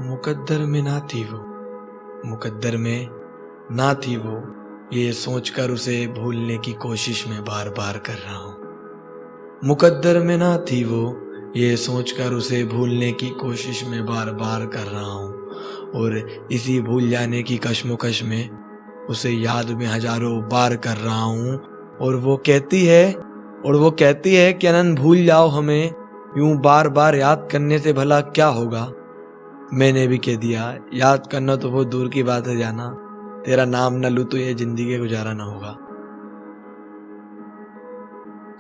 मुकद्दर में ना थी वो, मुकद्दर में ना थी वो, ये सोचकर उसे भूलने की कोशिश में बार बार कर रहा हूँ। मुकद्दर में ना थी वो, ये सोचकर उसे भूलने की कोशिश में बार बार कर रहा हूँ। और इसी भूल जाने की कश्मकश में उसे याद में हजारों बार कर रहा हूँ। और वो कहती है कि अनन भूल जाओ हमें, यूं बार बार याद करने से भला क्या होगा। मैंने भी कह दिया, याद करना तो बहुत दूर की बात है जाना, तेरा नाम न लूं तो ये जिंदगी गुजारा ना होगा।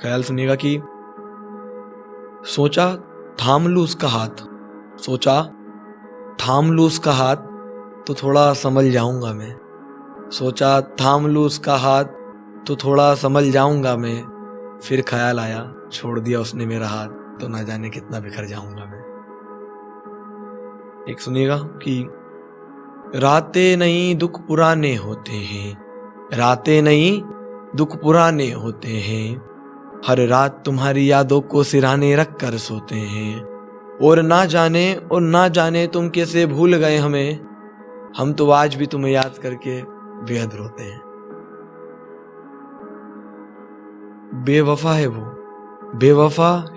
ख्याल सुनिएगा कि सोचा थाम लूं उसका हाथ, सोचा थाम लूं उसका हाथ तो थोड़ा संभल जाऊंगा मैं। सोचा थाम लूं उसका हाथ तो थोड़ा संभल जाऊंगा मैं। फिर ख्याल आया छोड़ दिया उसने मेरा हाथ तो ना जाने कितना बिखर जाऊंगा मैं। एक सुनिएगा कि रातें नहीं दुख पुराने होते हैं, रातें नहीं दुख पुराने होते हैं, हर रात तुम्हारी यादों को सिरहाने रख कर सोते हैं। और ना जाने तुम कैसे भूल गए हमें, हम तो आज भी तुम्हें याद करके बेहद रोते हैं। बेवफा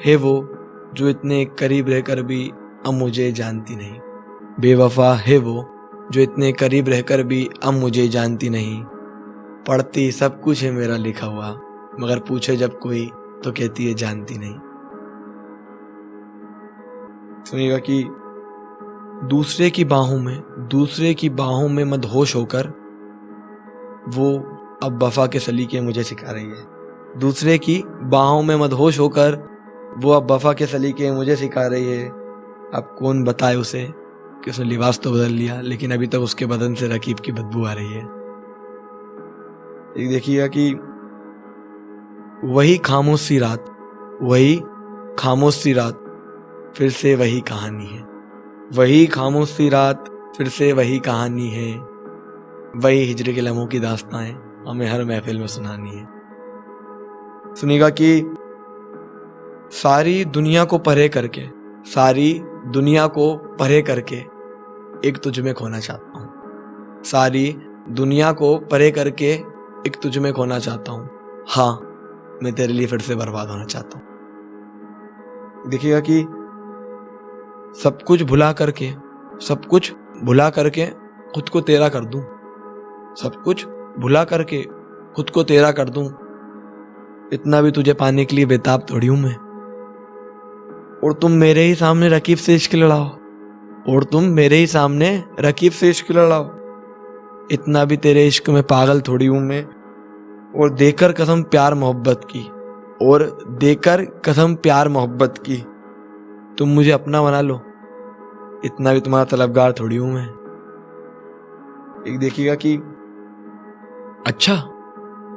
है वो जो इतने करीब रहकर भी अब मुझे जानती नहीं। बेवफा है वो जो इतने करीब रहकर भी अब मुझे जानती नहीं। पढ़ती सब कुछ है मेरा लिखा हुआ, मगर पूछे जब कोई तो कहती है जानती नहीं। सुनिएगा कि दूसरे की बाहों में मदहोश होकर वो अब वफा के सलीके मुझे सिखा रही है। दूसरे की बाहों में मदहोश होकर वो अब वफा के सलीके मुझे सिखा रही है। अब कौन बताए उसे कि उसने लिबास तो बदल लिया, लेकिन अभी तक उसके बदन से रकीब की बदबू आ रही है। एक देखिएगा कि वही खामोश सी रात फिर से वही कहानी है। वही खामोश सी रात फिर से वही कहानी है। वही हिजर के लम्हों की दास्तां हमें हर महफिल में सुनानी है। सुनिएगा कि सारी दुनिया को परे करके एक तुझ में खोना चाहता हूँ। सारी दुनिया को परे करके एक तुझ में खोना चाहता हूँ। हाँ, मैं तेरे लिए फिर से बर्बाद होना चाहता हूँ। देखिएगा कि सब कुछ भुला करके खुद को तेरा कर दूं। सब कुछ भुला करके खुद को तेरा कर दूं। इतना भी तुझे पाने के लिए बेताब थोड़ी हूं मैं। और तुम मेरे ही सामने रकीब से इश्क लड़ाओ। इतना भी तेरे इश्क में पागल थोड़ी हूं मैं। और देकर कसम प्यार मोहब्बत की तुम मुझे अपना बना लो। इतना भी तुम्हारा तलबगार थोड़ी हूं मैं। एक देखिएगा कि अच्छा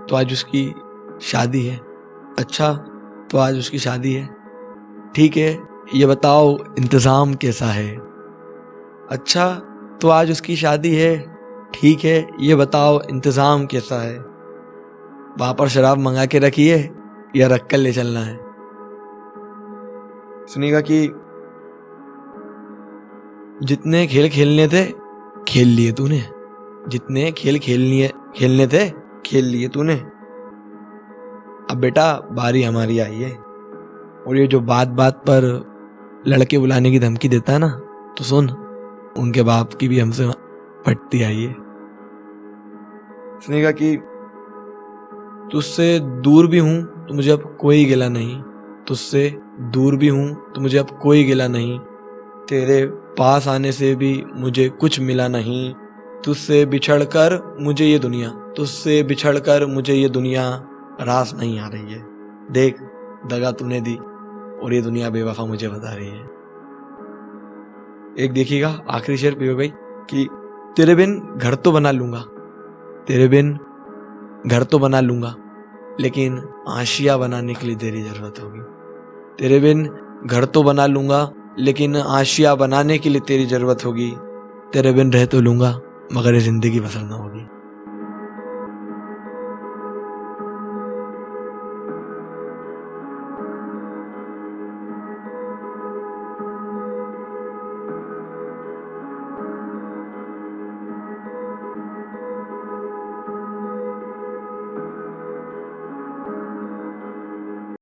तो आज उसकी शादी है। ठीक है, ये बताओ इंतजाम कैसा है। अच्छा तो आज उसकी शादी है। ठीक है, ये बताओ इंतजाम कैसा है। वहां पर शराब मंगा के रखी है या रख कर ले चलना है। सुनिएगा कि जितने खेल खेलने थे खेल लिए तूने। जितने खेल खेलने थे खेल लिए तूने। अब बेटा बारी हमारी आई है। और ये जो बात बात पर लड़के बुलाने की धमकी देता है ना, तो सुन, उनके बाप की भी हमसे फटती आई है। सुनिएगा कि तुझसे दूर भी हूं तो मुझे अब कोई गिला नहीं। तेरे पास आने से भी मुझे कुछ मिला नहीं। तुझसे बिछड़कर मुझे ये दुनिया रास नहीं आ रही है। देख दगा तूने दी और ये दुनिया बेवफा मुझे बता रही है। एक देखिएगा आखिरी शेर पे भाई कि तेरे बिन घर तो बना लूंगा लेकिन आशिया बनाने के लिए तेरी जरूरत होगी। तेरे बिन घर तो बना लूंगा लेकिन आशिया बनाने के लिए तेरी जरूरत होगी। तेरे बिन रह तो लूंगा मगर ये जिंदगी बसर ना होगी।